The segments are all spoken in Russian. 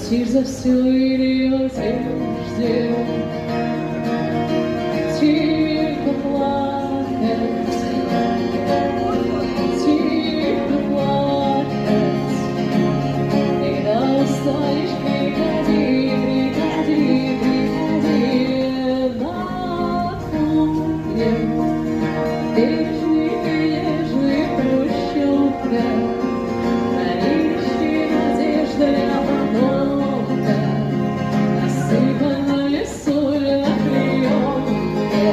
Простишь за все или утешишь, тихо плакать, когда устанешь, приходи на кухню, бережный, нежный прощенка, наищи надежды на потомка, насыпанная соль на клеенке,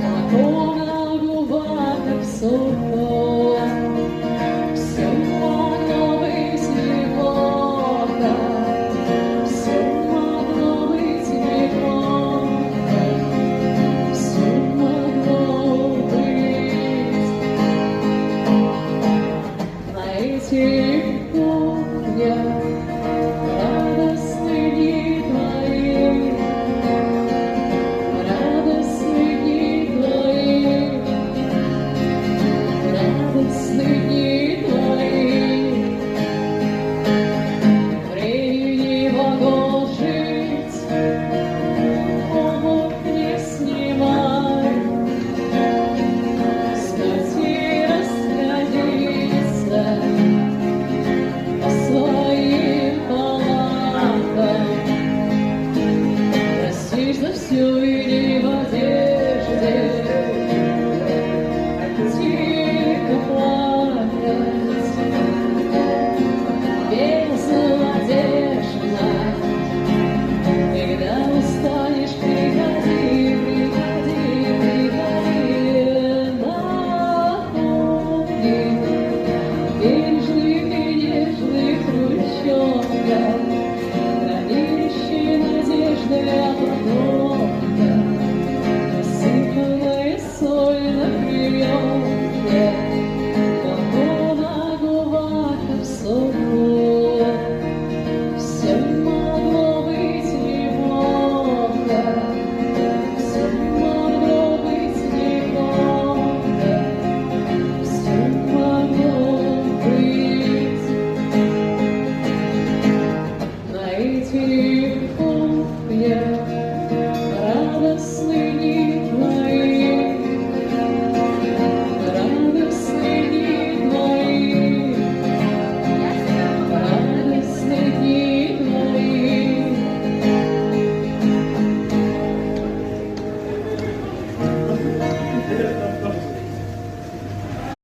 молоко на губах, как сон. Все могло быть неплохо, все могло быть неплохо, все могло быть на этих кухнях.